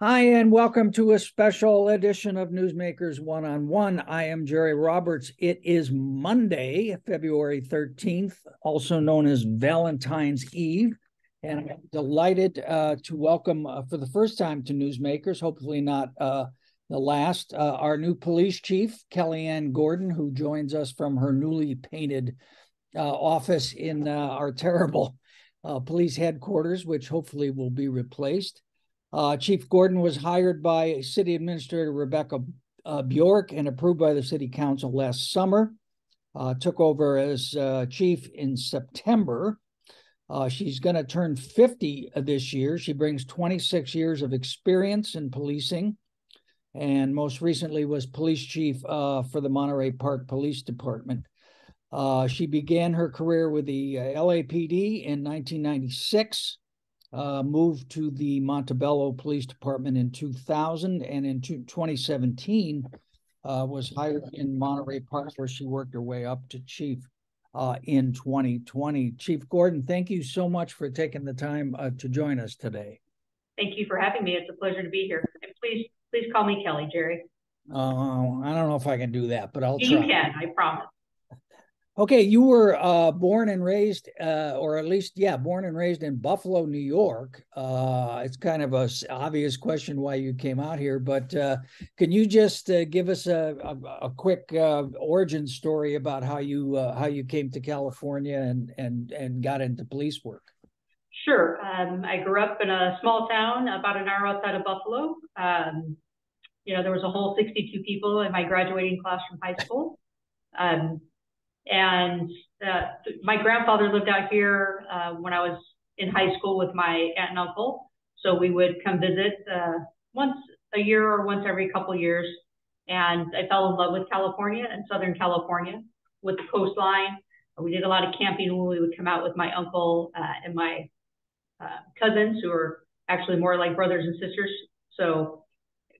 Hi, and welcome to a special edition of Newsmakers One-on-One. I am Jerry Roberts. It is Monday, February 13th, also known as Valentine's Eve. And I'm delighted to welcome for the first time to Newsmakers, hopefully not the last, our new police chief, Kellyanne Gordon, who joins us from her newly painted office in our terrible police headquarters, which hopefully will be replaced. Chief Gordon was hired by City Administrator Rebecca Bjork and approved by the City Council last summer. Took over as chief in September. She's going to turn 50 this year. She brings 26 years of experience in policing and most recently was police chief for the Monterey Park Police Department. She began her career with the LAPD in 1996. Moved to the Montebello Police Department in 2000, and in 2017 was hired in Monterey Park, where she worked her way up to chief in 2020. Chief Gordon, thank you so much for taking the time to join us today. Thank you for having me. It's a pleasure to be here. And please call me Kelly, Jerry. I don't know if I can do that, but I'll try. You can, I promise. Okay, you were born and raised, or at least, born and raised in Buffalo, New York. It's kind of an obvious question why you came out here, but can you just give us a quick origin story about how you came to California and got into police work? Sure. I grew up in a small town about an hour outside of Buffalo. There was a whole 62 people in my graduating class from high school. And my grandfather lived out here when I was in high school with my aunt and uncle. So we would come visit once a year or once every couple of years. And I fell in love with California and Southern California with the coastline. We did a lot of camping when we would come out with my uncle and my cousins, who are actually more like brothers and sisters. So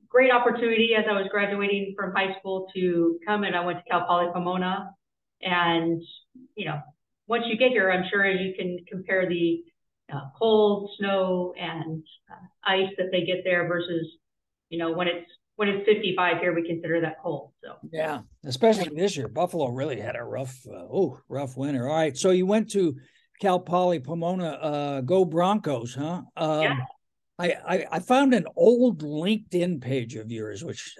great opportunity as I was graduating from high school to come, and I went to Cal Poly Pomona. And, once you get here, I'm sure you can compare the cold, snow, and ice that they get there versus, when it's 55 here, we consider that cold. So yeah, especially this year, Buffalo really had a rough winter. All right, so you went to Cal Poly Pomona. Go Broncos, huh? Yeah. I found an old LinkedIn page of yours, which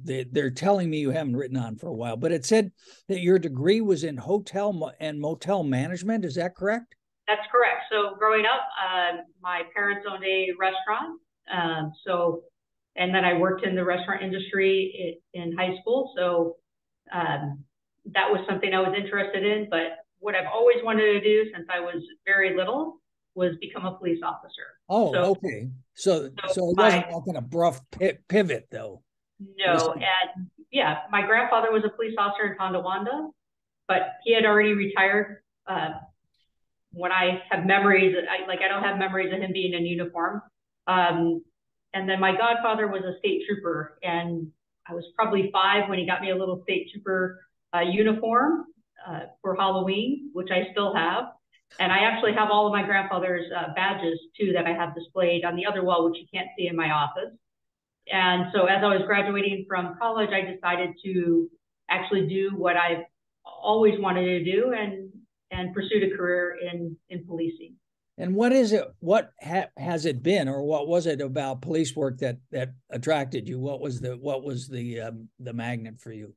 they're telling me you haven't written on for a while, but it said that your degree was in Hotel and Motel Management. Is that correct? That's correct. So growing up, my parents owned a restaurant. And then I worked in the restaurant industry in high school. So that was something I was interested in. But what I've always wanted to do since I was very little was become a police officer. Oh, okay. So it wasn't like an abrupt pivot, though. No, and yeah, my grandfather was a police officer in Tonawanda, but he had already retired. When I have memories, I don't have memories of him being in uniform. And then my godfather was a state trooper, and I was probably 5 when he got me a little state trooper uniform for Halloween, which I still have. And I actually have all of my grandfather's badges, too, that I have displayed on the other wall, which you can't see in my office. And so as I was graduating from college, I decided to actually do what I've always wanted to do and pursued a career in policing. And what is it? What has it been, or what was it about police work that attracted you? What was the magnet for you?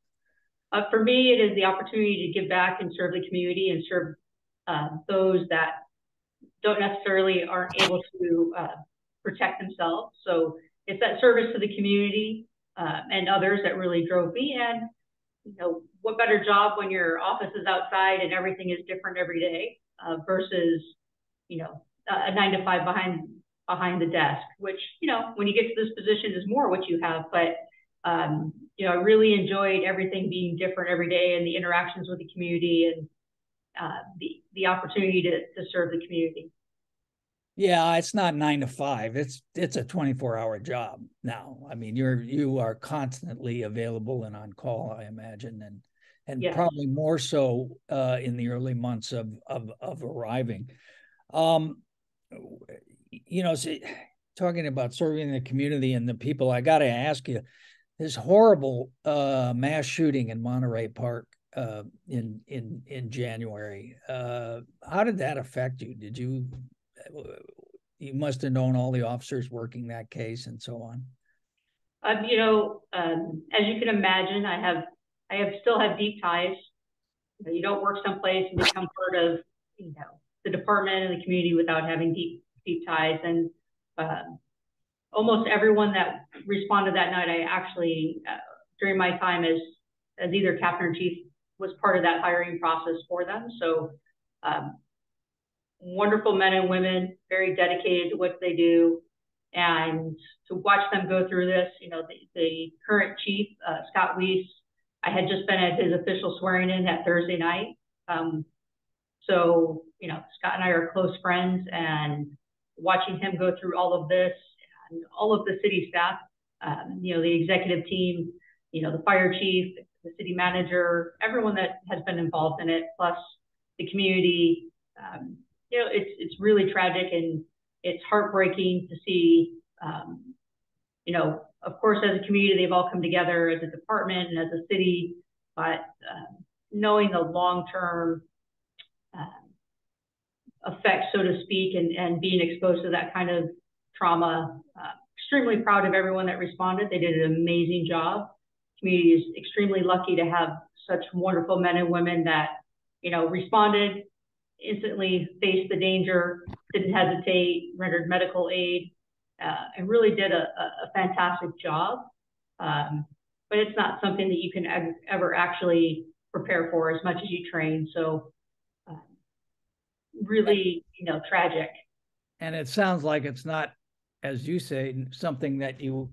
For me, it is the opportunity to give back and serve the community and serve those that aren't able to protect themselves. So it's that service to the community and others that really drove me. And what better job when your office is outside and everything is different every day versus a 9 to 5 behind the desk, which when you get to this position is more what you have. But I really enjoyed everything being different every day and the interactions with the community and the opportunity to serve the community. Yeah, it's not 9 to 5. It's a 24-hour job now. I mean, you are constantly available and on call, I imagine, and yes, probably more so in the early months of arriving. talking about serving the community and the people, I got to ask you, this horrible mass shooting in Monterey Park in January. How did that affect you? You must have known all the officers working that case and so on. As you can imagine, I still have deep ties. You don't work someplace and become part of, the department and the community without having deep ties. And almost everyone that responded that night, I actually, during my time as either captain or chief, was part of that hiring process for them. So wonderful men and women, very dedicated to what they do. And to watch them go through this, the current chief, Scott Weiss, I had just been at his official swearing in that Thursday night. So, Scott and I are close friends, and watching him go through all of this and all of the city staff, the executive team, the fire chief, the city manager, everyone that has been involved in it, plus the community, it's really tragic, and it's heartbreaking to see, of course, as a community, they've all come together as a department and as a city, but knowing the long-term effects, so to speak, and being exposed to that kind of trauma, extremely proud of everyone that responded. They did an amazing job. The community is extremely lucky to have such wonderful men and women that, responded, instantly faced the danger, didn't hesitate, rendered medical aid, and really did a fantastic job. But it's not something that you can ever actually prepare for as much as you train. So really, tragic. And it sounds like it's not, as you say, something that you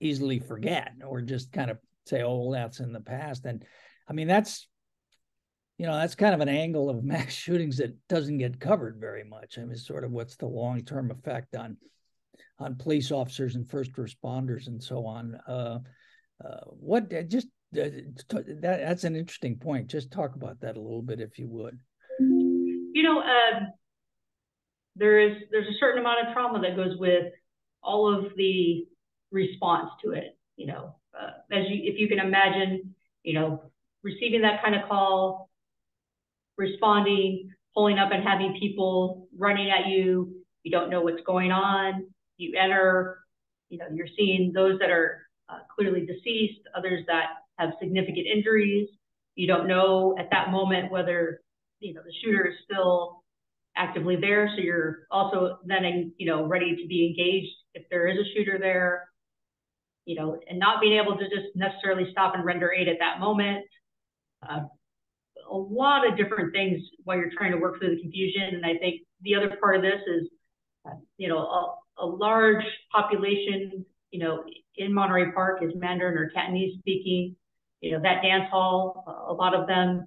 easily forget or just kind of say, oh, well, that's in the past. And I mean, that's kind of an angle of mass shootings that doesn't get covered very much. I mean, sort of what's the long-term effect on police officers and first responders and so on. That's an interesting point. Just talk about that a little bit, if you would. There's a certain amount of trauma that goes with all of the response to it. If you can imagine, receiving that kind of call, responding, pulling up and having people running at you, you don't know what's going on, you enter, you're seeing those that are clearly deceased, others that have significant injuries. You don't know at that moment whether, the shooter is still actively there. So you're also then, ready to be engaged if there is a shooter there, and not being able to just necessarily stop and render aid at that moment. A lot of different things while you're trying to work through the confusion. And I think the other part of this is, a large population, in Monterey Park is Mandarin or Cantonese speaking. That dance hall, a lot of them,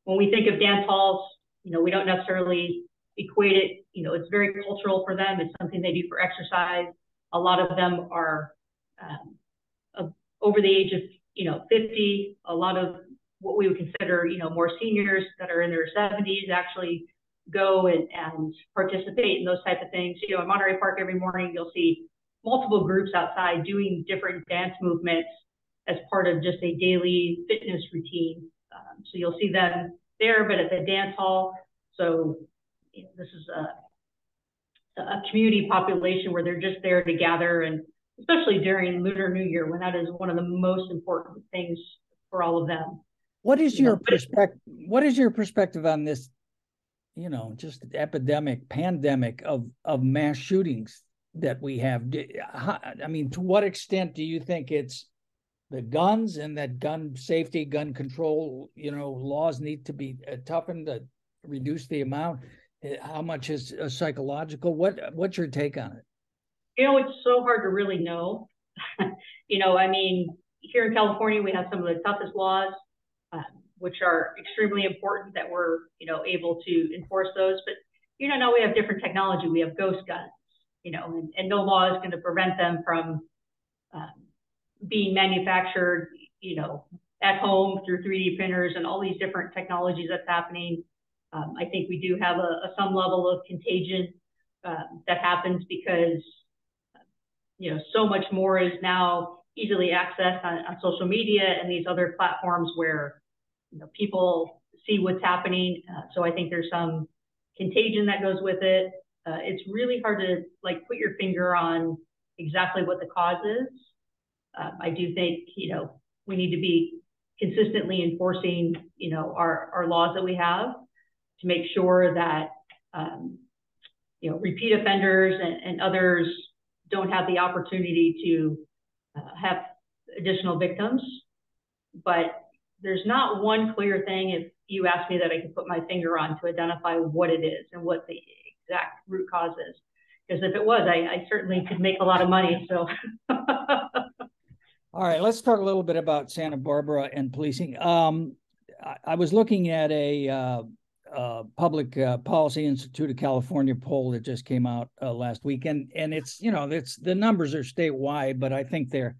when we think of dance halls, we don't necessarily equate it. It's very cultural for them. It's something they do for exercise. A lot of them are over the age of, 50. A lot of what we would consider, more seniors that are in their 70s actually go and participate in those types of things. In Monterey Park every morning, you'll see multiple groups outside doing different dance movements as part of just a daily fitness routine. So you'll see them there, but at the dance hall. So this is a community population where they're just there to gather, and especially during Lunar New Year, when that is one of the most important things for all of them. What is your perspective? What is your perspective on this? Just pandemic of mass shootings that we have. I mean, to what extent do you think it's the guns and that gun safety, gun control, laws need to be toughened to reduce the amount? How much is psychological? What's your take on it? It's so hard to really know. I mean, here in California, we have some of the toughest laws, which are extremely important that we're, able to enforce those. But, now we have different technology. We have ghost guns, and no law is going to prevent them from being manufactured, at home through 3D printers and all these different technologies that's happening. I think we do have some level of contagion that happens because, so much more is now easily accessed on social media and these other platforms where, people see what's happening. So I think there's some contagion that goes with it. It's really hard to put your finger on exactly what the cause is. I do think, we need to be consistently enforcing, our laws that we have to make sure that, repeat offenders and others don't have the opportunity to have additional victims. But there's not one clear thing, if you ask me, that I can put my finger on to identify what it is and what the exact root cause is. Because if it was, I certainly could make a lot of money. So. All right, let's talk a little bit about Santa Barbara and policing. I was looking at a Public Policy Institute of California poll that just came out last week, and it's the numbers are statewide, but I think they're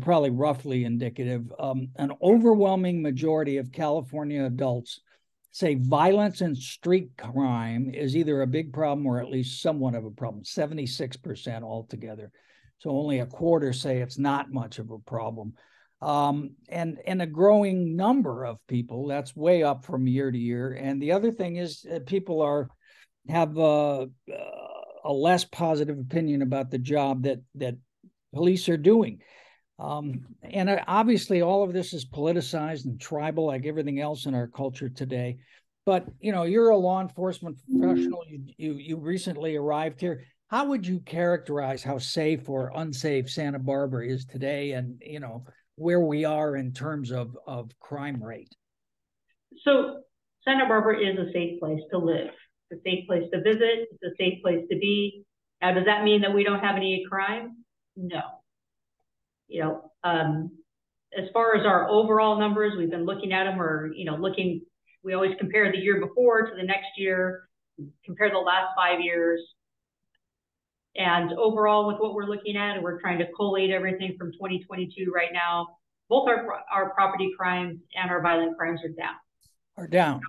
probably roughly indicative. An overwhelming majority of California adults say violence and street crime is either a big problem or at least somewhat of a problem. 76% altogether. So only a quarter say it's not much of a problem. And a growing number of people, that's way up from year to year. And the other thing is people have a less positive opinion about the job that police are doing. And obviously all of this is politicized and tribal, like everything else in our culture today. But, you're a law enforcement professional. You recently arrived here. How would you characterize how safe or unsafe Santa Barbara is today, and where we are in terms of crime rate? So Santa Barbara is a safe place to live. It's a safe place to visit. It's a safe place to be. Now, does that mean that we don't have any crime? No. As far as our overall numbers, we've been looking at them. We always compare the year before to the next year, compare the last 5 years. And overall, with what we're looking at, and we're trying to collate everything from 2022 right now, both our property crimes and our violent crimes are down. Are down.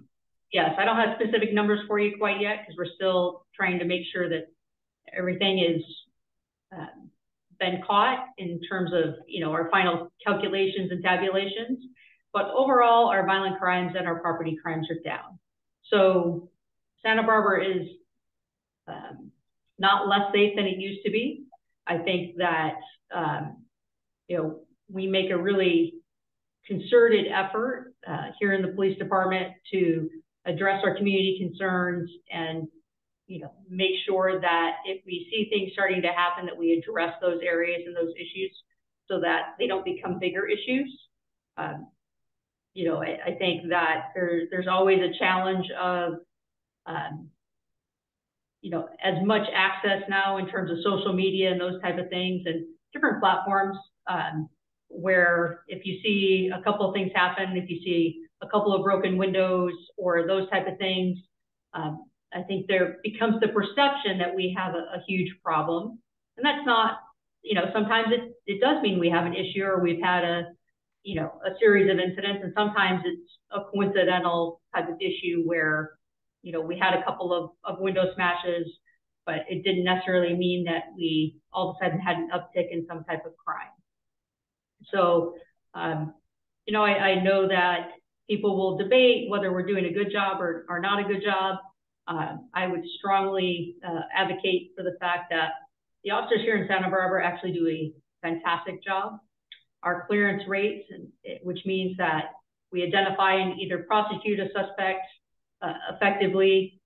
Yes, I don't have specific numbers for you quite yet because we're still trying to make sure that everything is been caught in terms of our final calculations and tabulations. But overall, our violent crimes and our property crimes are down. So Santa Barbara is not less safe than it used to be. I think that, we make a really concerted effort here in the police department to address our community concerns and, make sure that if we see things starting to happen, that we address those areas and those issues so that they don't become bigger issues. I think that there's always a challenge of, as much access now in terms of social media and those type of things and different platforms, where if you see a couple of things happen, if you see a couple of broken windows or those type of things, I think there becomes the perception that we have a huge problem. And that's not, sometimes it does mean we have an issue or we've had a series of incidents, and sometimes it's a coincidental type of issue where we had a couple of window smashes, but it didn't necessarily mean that we all of a sudden had an uptick in some type of crime. So, I know that people will debate whether we're doing a good job or not a good job. I would strongly advocate for the fact that the officers here in Santa Barbara actually do a fantastic job. Our clearance rates, which means that we identify and either prosecute a suspect effectively,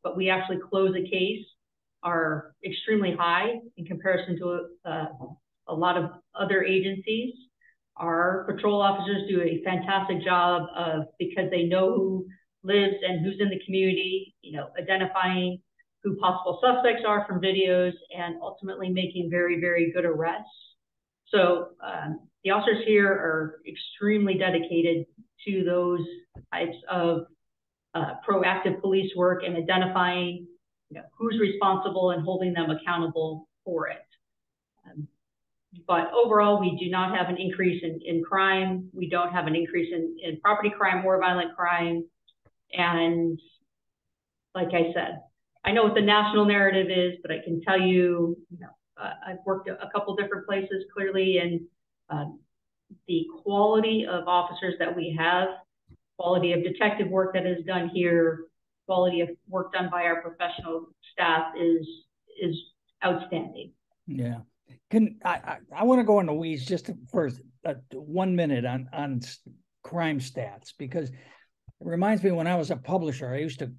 but we actually close a case, are extremely high in comparison to a lot of other agencies. Our patrol officers do a fantastic job because they know who lives and who's in the community, identifying who possible suspects are from videos and ultimately making very, very good arrests. So the officers here are extremely dedicated to those types of proactive police work and identifying who's responsible and holding them accountable for it. But overall, we do not have an increase in crime. We don't have an increase in property crime or violent crime. And like I said, I know what the national narrative is, but I can tell you, I've worked a couple different places clearly, and the quality of officers that we have, quality of detective work that is done here, quality of work done by our professional staff is outstanding. Yeah. I want to go in the weeds just for 1 minute on crime stats, because it reminds me when I was a publisher, I used to,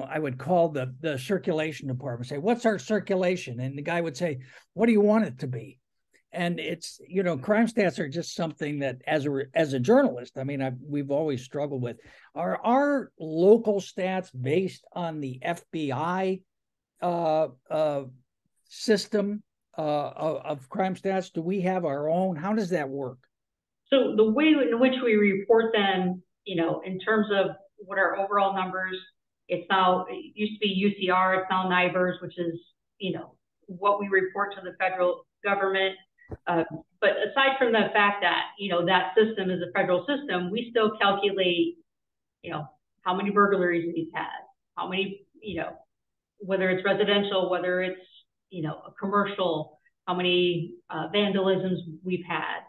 I would call the circulation department, say, what's our circulation? And the guy would say, what do you want it to be? And it's, crime stats are just something that as a journalist, I mean, we've always struggled with. Are our local stats based on the FBI system of crime stats? Do we have our own? How does that work? So the way in which we report them, in terms of what our overall numbers, it used to be UCR, it's now NIBRS, which is, what we report to the federal government. But aside from the fact that, that system is a federal system, we still calculate, how many burglaries we've had, how many, whether it's residential, whether it's, a commercial, how many vandalisms we've had,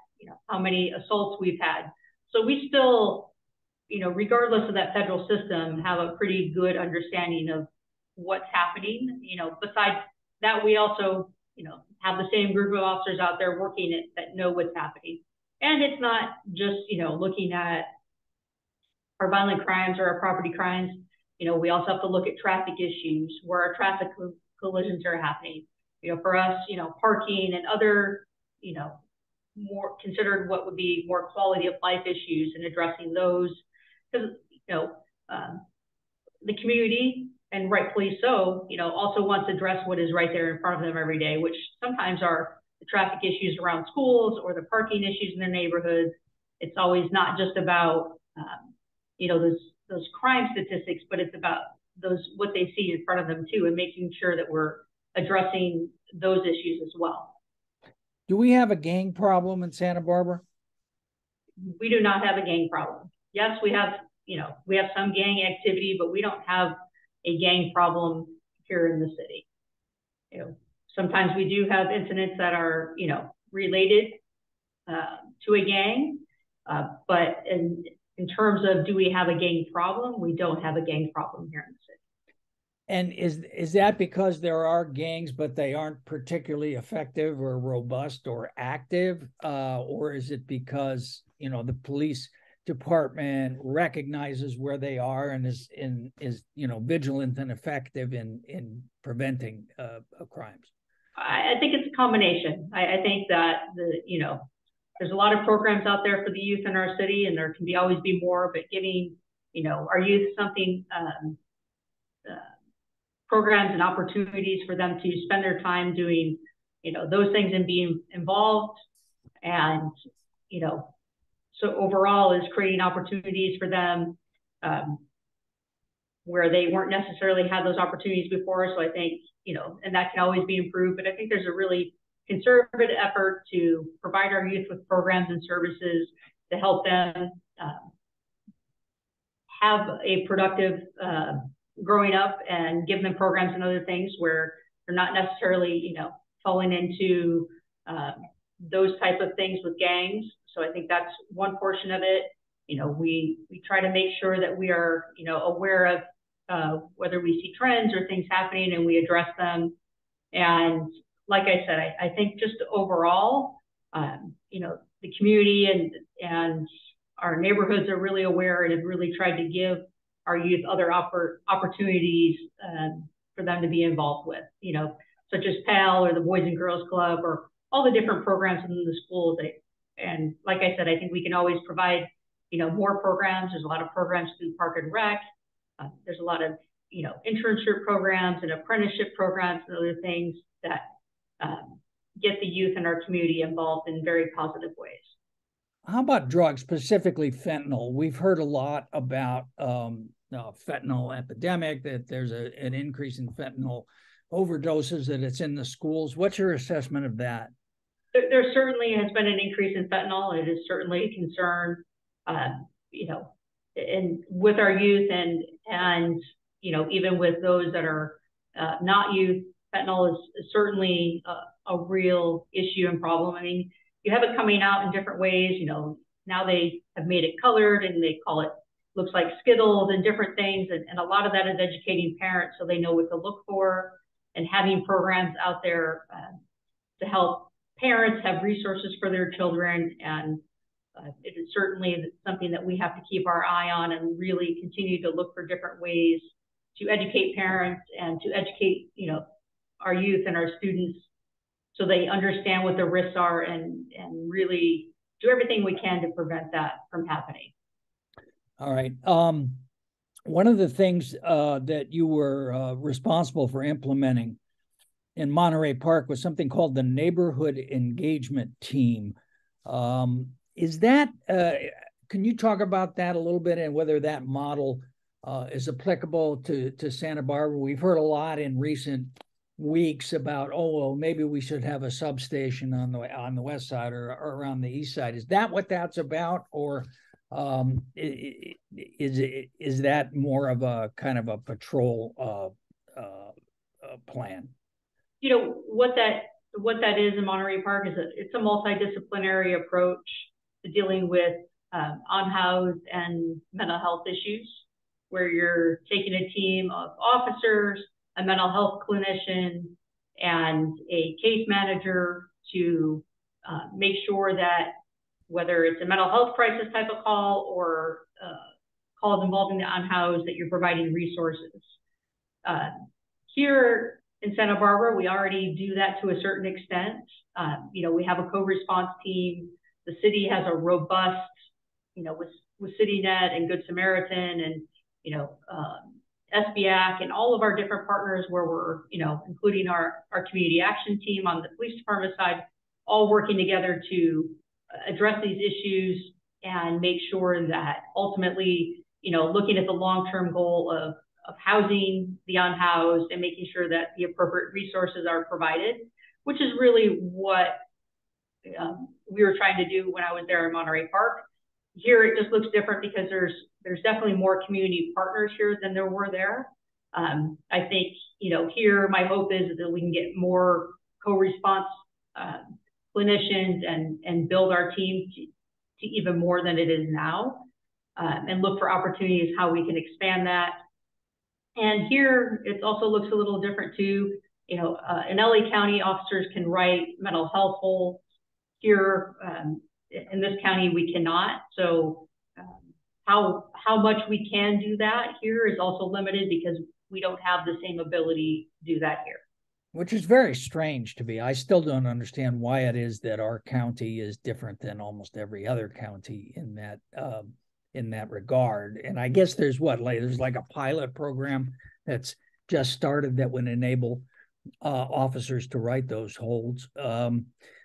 how many assaults we've had. So we still, regardless of that federal system, have a pretty good understanding of what's happening. Besides that, we also, have the same group of officers out there working it that know what's happening. And it's not just, looking at our violent crimes or our property crimes. We also have to look at traffic issues, where our traffic collisions are happening. For us, parking and other, more considered what would be more quality of life issues and addressing those. Because, the community, and rightfully so, also wants to address what is right there in front of them every day, which sometimes are the traffic issues around schools or the parking issues in their neighborhoods. It's always not just about, those crime statistics, but it's about what they see in front of them too, and making sure that we're addressing those issues as well. Do we have a gang problem in Santa Barbara? We do not have a gang problem. Yes, we have some gang activity, but we don't have a gang problem here in the city. Sometimes we do have incidents that are, related to a gang, but in terms of do we have a gang problem, we don't have a gang problem here in the city. And is that because there are gangs, but they aren't particularly effective or robust or active, or is it because the police department recognizes where they are and is vigilant and effective in preventing crimes? I think it's a combination. I think that there's a lot of programs out there for the youth in our city, and there can always be more. But giving our youth something. Programs and opportunities for them to spend their time doing, those things and being involved. And, so overall is creating opportunities for them where they weren't necessarily had those opportunities before. So I think, and that can always be improved, but I think there's a really concerted effort to provide our youth with programs and services to help them have a productive growing up, and give them programs and other things where they're not necessarily, falling into those type of things with gangs. So I think that's one portion of it. We try to make sure that we are, aware of whether we see trends or things happening, and we address them. And like I said, I think just overall, the community and our neighborhoods are really aware and have really tried to give our youth other opportunities for them to be involved with, such as PAL or the Boys and Girls Club or all the different programs in the schools. And like I said, I think we can always provide, more programs. There's a lot of programs through Park and Rec. There's a lot of, internship programs and apprenticeship programs and other things that get the youth in our community involved in very positive ways. How about drugs, specifically fentanyl? We've heard a lot about fentanyl epidemic, that there's an increase in fentanyl overdoses, that it's in the schools. What's your assessment of that? There certainly has been an increase in fentanyl. It is certainly a concern, and with our youth and even with those that are not youth. Fentanyl is certainly a real issue and problem. I mean, you have it coming out in different ways. You know, now they have made it colored and they call it, looks like Skittles and different things. And a lot of that is educating parents so they know what to look for, and having programs out there to help parents have resources for their children. And it is certainly something that we have to keep our eye on and really continue to look for different ways to educate parents and to educate, you know, our youth and our students so they understand what the risks are and really do everything we can to prevent that from happening. All right. One of the things that you were responsible for implementing in Monterey Park was something called the Neighborhood Engagement Team. Is that, can you talk about that a little bit and whether that model is applicable to Santa Barbara? We've heard a lot in recent weeks about, oh, well, maybe we should have a substation on the west side or around the east side. Is that what that's about? Or is that more of a kind of a patrol plan? You know, what that is in Monterey Park is it's a multidisciplinary approach to dealing with unhoused and mental health issues, where you're taking a team of officers, a mental health clinician, and a case manager to make sure that whether it's a mental health crisis type of call or calls involving the unhoused, that you're providing resources. Here in Santa Barbara, we already do that to a certain extent. You know, we have a co-response team. The city has a robust, you know, with CityNet and Good Samaritan and, you know, SBAC and all of our different partners where we're, you know, including our community action team on the police department side, all working together to address these issues and make sure that ultimately, you know, looking at the long-term goal of housing the unhoused and making sure that the appropriate resources are provided, which is really what we were trying to do when I was there in Monterey Park. Here it just looks different because there's definitely more community partners here than there were there. I think, you know, here my hope is that we can get more co-response clinicians and build our team to even more than it is now, and look for opportunities how we can expand that. And here it also looks a little different too. You know, in LA County, officers can write mental health holds. Here in this county, we cannot. So how much we can do that here is also limited because we don't have the same ability to do that here. Which is very strange to me. I still don't understand why it is that our county is different than almost every other county in that regard. And I guess there's there's like a pilot program that's just started that would enable officers to write those holds.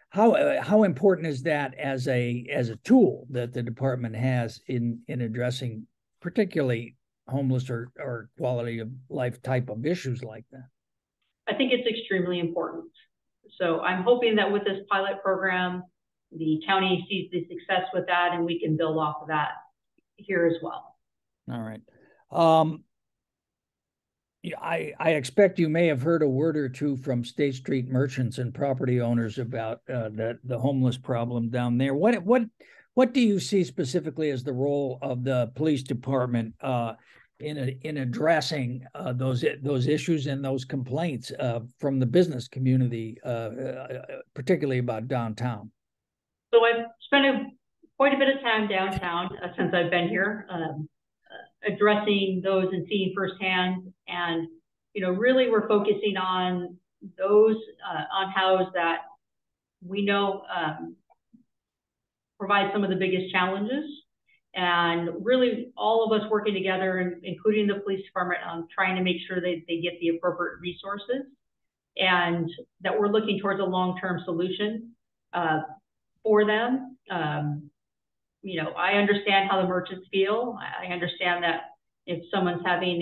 How important is that as a tool that the department has in addressing particularly homeless or quality of life type of issues like that? I think it's extremely important. So I'm hoping that with this pilot program, the county sees the success with that and we can build off of that here as well. All right. I expect you may have heard a word or two from State Street merchants and property owners about the homeless problem down there. What do you see specifically as the role of the police department in addressing those issues and those complaints from the business community, particularly about downtown? So I've spent quite a bit of time downtown since I've been here, addressing those and seeing firsthand. And, you know, really we're focusing on those unhoused that we know provide some of the biggest challenges. And really all of us working together, including the police department, on trying to make sure they get the appropriate resources and that we're looking towards a long-term solution for them. You know, I understand how the merchants feel. I understand that if someone's having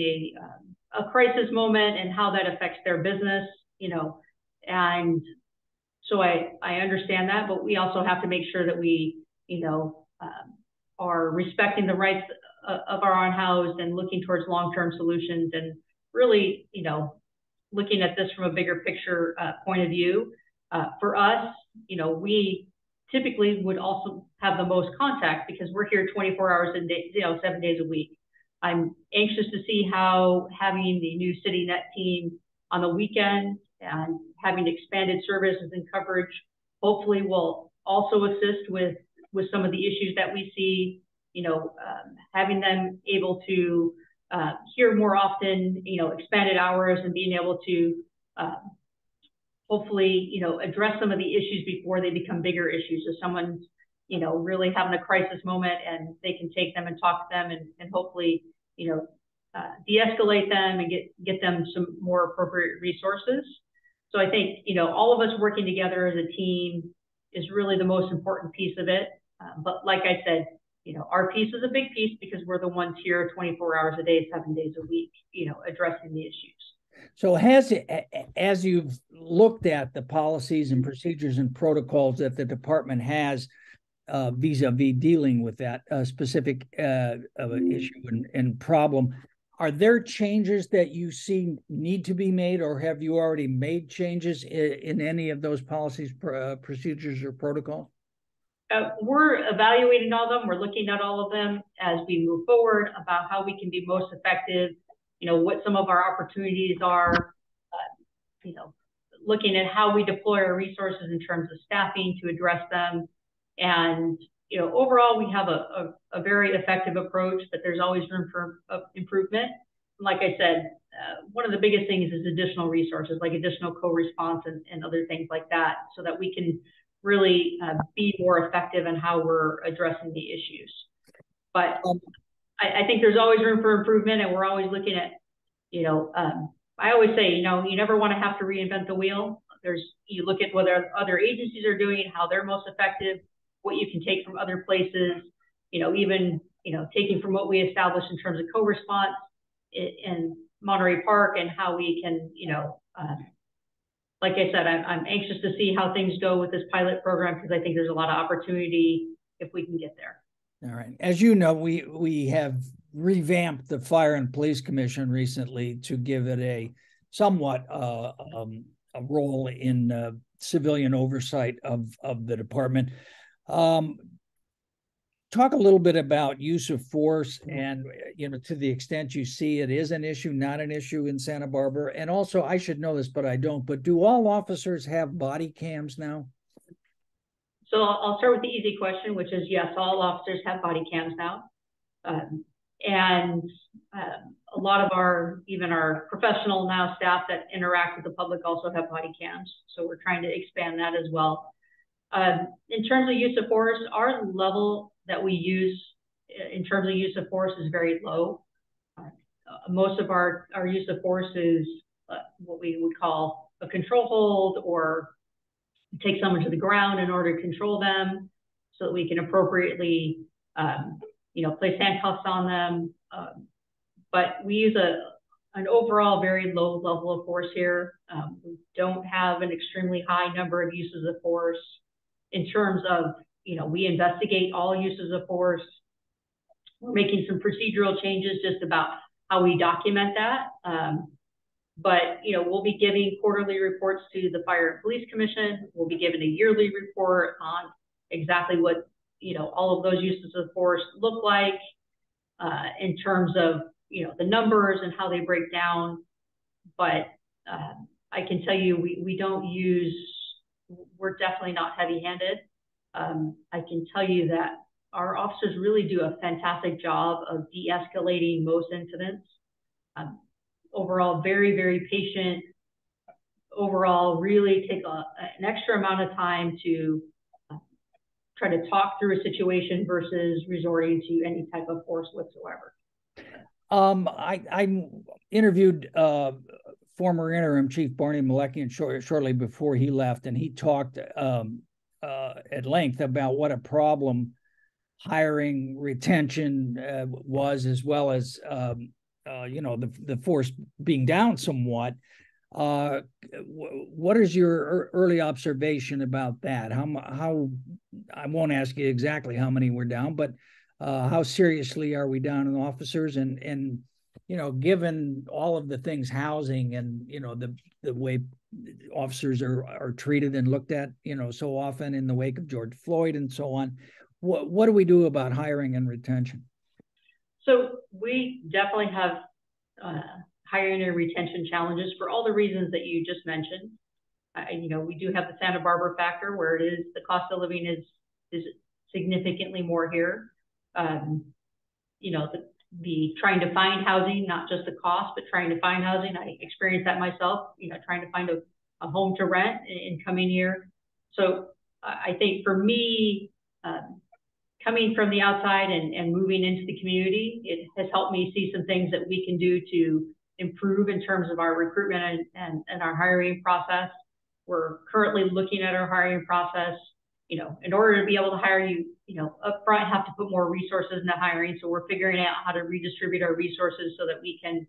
a crisis moment and how that affects their business, you know, and so I understand that, but we also have to make sure that we, you know, are respecting the rights of our unhoused and looking towards long-term solutions and really, you know, looking at this from a bigger picture point of view. For us, we typically would also have the most contact because we're here 24 hours a day, 7 days a week. I'm anxious to see how having the new city net team on the weekend and having expanded services and coverage hopefully will also assist with some of the issues that we see, having them able to hear more often, expanded hours and being able to hopefully, address some of the issues before they become bigger issues. If someone's, really having a crisis moment and they can take them and talk to them and hopefully, de-escalate them and get them some more appropriate resources. So I think, all of us working together as a team is really the most important piece of it. But like I said, our piece is a big piece because we're the ones here 24 hours a day, 7 days a week, addressing the issues. So as you've looked at the policies and procedures and protocols that the department has vis-a-vis dealing with that specific issue and problem, are there changes that you see need to be made, or have you already made changes in any of those policies, procedures, or protocols? We're evaluating all of them. We're looking at all of them as we move forward about how we can be most effective, what some of our opportunities are, looking at how we deploy our resources in terms of staffing to address them. And, overall, we have a very effective approach, but there's always room for improvement. Like I said, one of the biggest things is additional resources, like additional co-response and other things like that, so that we can really be more effective in how we're addressing the issues. But I think there's always room for improvement, and we're always looking at, I always say, you never want to have to reinvent the wheel. You look at what other agencies are doing, how they're most effective, what you can take from other places, even, taking from what we established in terms of co-response in Monterey Park and how we can, like I said, I'm anxious to see how things go with this pilot program because I think there's a lot of opportunity if we can get there. All right. As you know, we have revamped the Fire and Police Commission recently to give it a somewhat a role in civilian oversight of the department. Talk a little bit about use of force and, to the extent you see it is an issue, not an issue in Santa Barbara. And also, I should know this, but I don't, but do all officers have body cams now? So I'll start with the easy question, which is yes, all officers have body cams now. And a lot of even our professional now staff that interact with the public also have body cams. So we're trying to expand that as well. In terms of use of force, our level that we use in terms of use of force is very low. Most of our use of force is what we would call a control hold, or take someone to the ground in order to control them so that we can appropriately, place handcuffs on them. But we use an overall very low level of force here. We don't have an extremely high number of uses of force. In terms of, we investigate all uses of force. We're making some procedural changes just about how we document that. But, we'll be giving quarterly reports to the Fire and Police Commission. We'll be given a yearly report on exactly what, all of those uses of force look like in terms of, the numbers and how they break down. But I can tell you, we're definitely not heavy-handed. I can tell you that our officers really do a fantastic job of de-escalating most incidents. Overall, very, very patient. Overall, really take an extra amount of time to try to talk through a situation versus resorting to any type of force whatsoever. I interviewed former interim Chief Barney Malekian shortly before he left, and he talked at length about what a problem hiring, retention was, as well as the force being down somewhat. What is your early observation about that? How I won't ask you exactly how many were down, but how seriously are we down in officers? And given all of the things, housing and, the way officers are treated and looked at, so often in the wake of George Floyd and so on, what do we do about hiring and retention? So we definitely have hiring and retention challenges for all the reasons that you just mentioned. We do have the Santa Barbara factor where it is the cost of living is significantly more here. The trying to find housing, not just the cost, but trying to find housing. I experienced that myself, trying to find a home to rent in coming here. So I think for me, coming from the outside and moving into the community, it has helped me see some things that we can do to improve in terms of our recruitment and our hiring process. We're currently looking at our hiring process. In order to be able to hire you, up front, have to put more resources into hiring. So we're figuring out how to redistribute our resources so that we can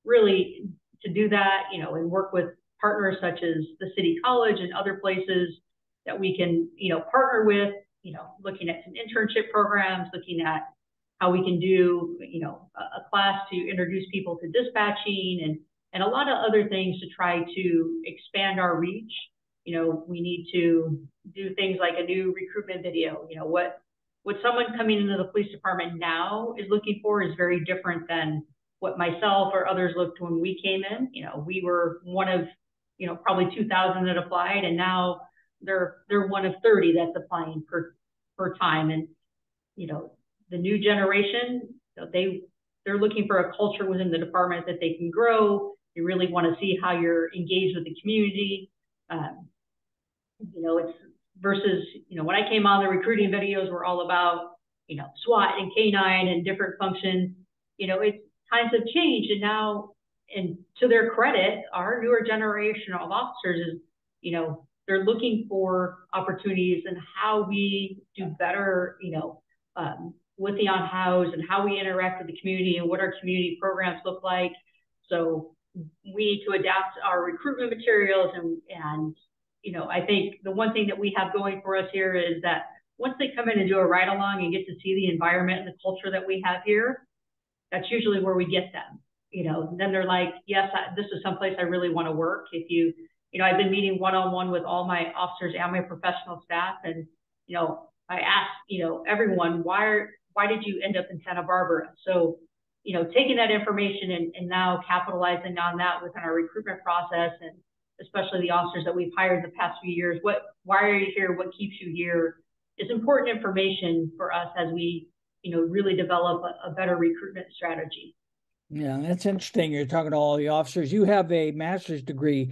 really to do that, and work with partners such as the City College and other places that we can, partner with, looking at some internship programs, looking at how we can do, a class to introduce people to dispatching and a lot of other things to try to expand our reach. We need to do things like a new recruitment video. What someone coming into the police department now is looking for is very different than what myself or others looked when we came in. We were one of, probably 2,000 that applied, and now they're one of 30 that's applying per time. And, the new generation, they're looking for a culture within the department that they can grow. They really want to see how you're engaged with the community. It's versus, when I came on, the recruiting videos were all about, SWAT and K9 and different functions. Times have changed, and now, and to their credit, our newer generation of officers is, they're looking for opportunities and how we do better, with the unhoused and how we interact with the community and what our community programs look like. So we need to adapt our recruitment materials and I think the one thing that we have going for us here is that once they come in and do a ride along and get to see the environment and the culture that we have here, that's usually where we get them. Then they're like, yes, this is someplace I really want to work. I've been meeting one-on-one with all my officers and my professional staff, and I asked everyone, why did you end up in Santa Barbara? So taking that information and now capitalizing on that within our recruitment process, and especially the officers that we've hired the past few years, why are you here? What keeps you here? Is important information for us as we, really develop a better recruitment strategy. Yeah, that's interesting. You're talking to all the officers. You have a master's degree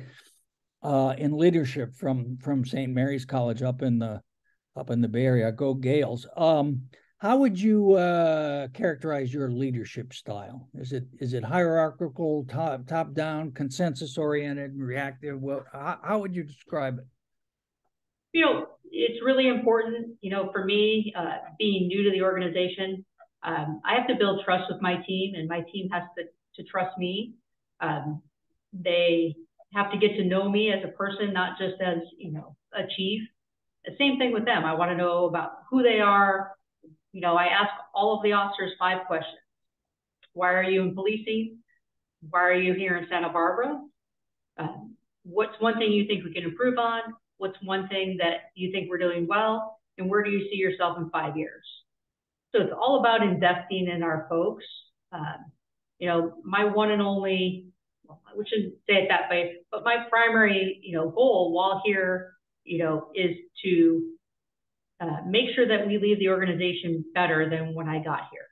in leadership from St. Mary's College up in the Bay Area. Go Gales. How would you characterize your leadership style? Is it hierarchical, top down, consensus oriented, reactive? Well, how would you describe it? It's really important, for me, being new to the organization, I have to build trust with my team, and my team has to trust me. They have to get to know me as a person, not just as, a chief. The same thing with them. I want to know about who they are. I ask all of the officers 5 questions. Why are you in policing? Why are you here in Santa Barbara? What's one thing you think we can improve on? What's one thing that you think we're doing well? And where do you see yourself in 5 years? So it's all about investing in our folks. My one and only, we shouldn't say it that way, but my primary, goal while here, is to make sure that we leave the organization better than when I got here.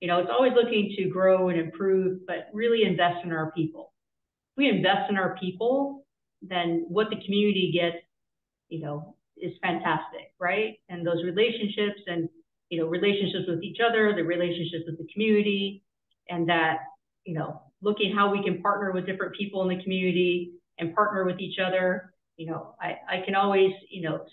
It's always looking to grow and improve, but really invest in our people. If we invest in our people, then what the community gets, is fantastic, right? And those relationships and, relationships with each other, the relationships with the community, and that, looking how we can partner with different people in the community and partner with each other. I can always,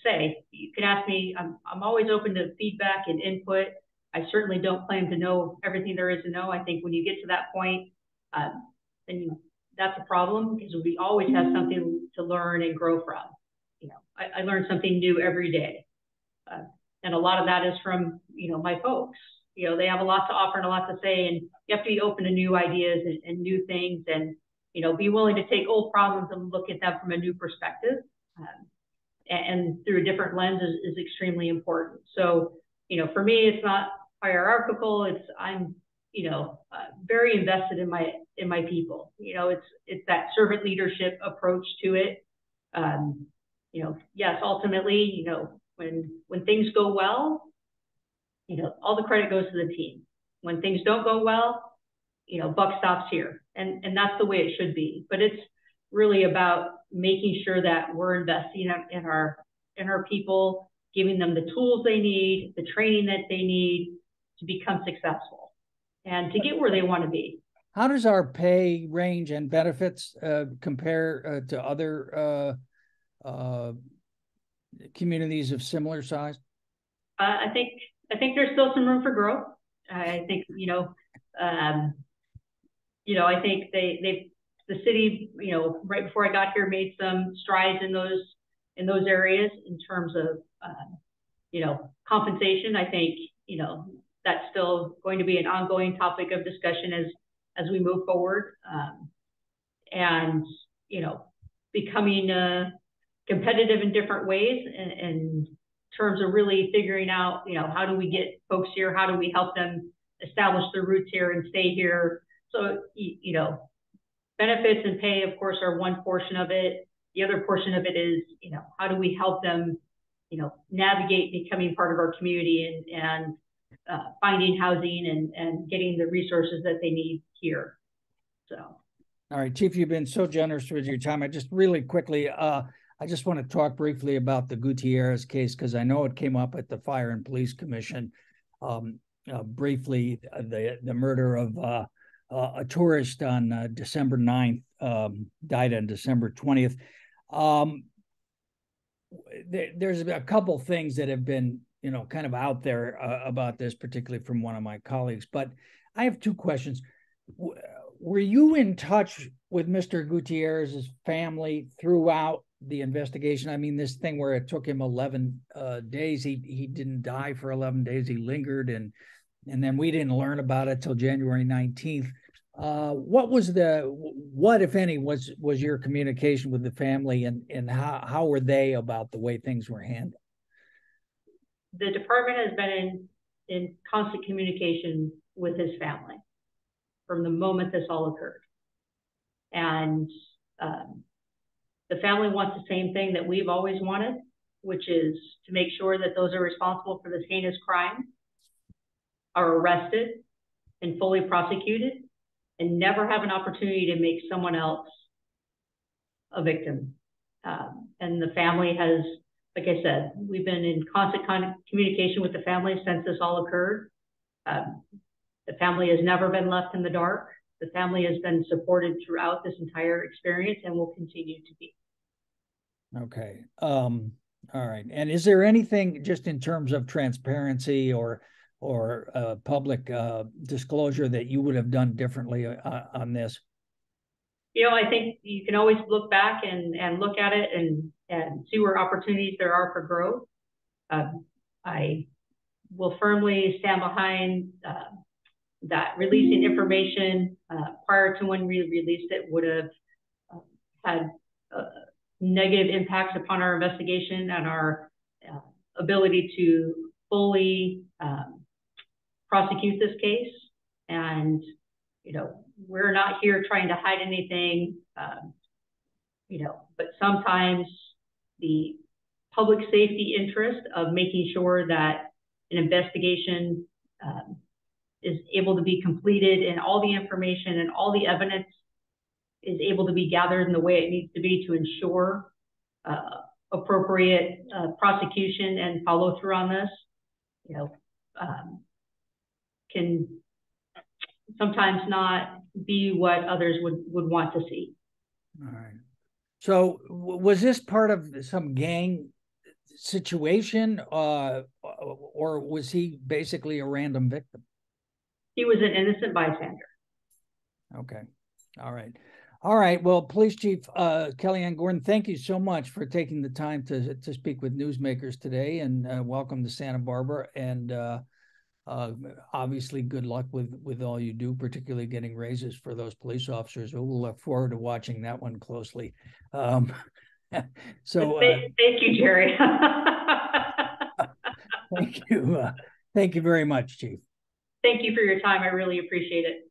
say, you can ask me, I'm always open to feedback and input. I certainly don't claim to know everything there is to know. I think when you get to that point, then that's a problem, because we always have something to learn and grow from. I learn something new every day. And a lot of that is from, my folks. They have a lot to offer and a lot to say, and you have to be open to new ideas and new things, and be willing to take old problems and look at them from a new perspective, and through a different lens is extremely important. So for me, it's not hierarchical. I'm very invested in my people. It's that servant leadership approach to it. Yes, ultimately, when things go well, all the credit goes to the team. When things don't go well, buck stops here, and that's the way it should be. But it's really about making sure that we're investing in our people, giving them the tools they need, the training that they need to become successful and to get where they want to be. How does our pay range and benefits compare to other communities of similar size? I think there's still some room for growth. I think I think the city, right before I got here, made some strides in those areas in terms of compensation. I think that's still going to be an ongoing topic of discussion as we move forward, and becoming competitive in different ways in terms of really figuring out how do we get folks here, how do we help them establish their roots here and stay here. So benefits and pay, of course, are one portion of it. The other portion of it is how do we help them navigate becoming part of our community and finding housing and getting the resources that they need here. So, all right, Chief, you've been so generous with your time. I just really quickly, I just want to talk briefly about the Gutierrez case, because I know it came up at the Fire and Police Commission. Briefly, the murder of a tourist on December 9th, died on December 20th. There's a couple things that have been kind of out there about this, particularly from one of my colleagues. But I have two questions. Were you in touch with Mr. Gutierrez's family throughout the investigation? I mean, this thing where it took him 11 days, he didn't die for 11 days. He lingered, and then we didn't learn about it till January 19th. What, if any, was your communication with the family, and how were they about the way things were handled? The department has been in constant communication with his family from the moment this all occurred. And the family wants the same thing that we've always wanted, which is to make sure that those are responsible for this heinous crime are arrested and fully prosecuted, and never have an opportunity to make someone else a victim. And the family has, like I said, we've been in constant communication with the family since this all occurred. The family has never been left in the dark. The family has been supported throughout this entire experience and will continue to be. Okay. All right. And is there anything, just in terms of transparency or public disclosure, that you would have done differently on this? I think you can always look back and look at it and see where opportunities there are for growth. I will firmly stand behind that releasing information prior to when we released it would have had negative impacts upon our investigation and our ability to fully prosecute this case. And we're not here trying to hide anything, but sometimes the public safety interest of making sure that an investigation is able to be completed and all the information and all the evidence is able to be gathered in the way it needs to be to ensure appropriate prosecution and follow through on this, can sometimes not be what others would want to see. All right. So was this part of some gang situation, or was he basically a random victim? He was an innocent bystander. Okay. All right. All right. Well, Police Chief Kellyanne Gordon, thank you so much for taking the time to speak with newsmakers today, and welcome to Santa Barbara. And Obviously, good luck with all you do, particularly getting raises for those police officers. We'll look forward to watching that one closely. So thank you, Jerry. thank you. Thank you very much, Chief. Thank you for your time. I really appreciate it.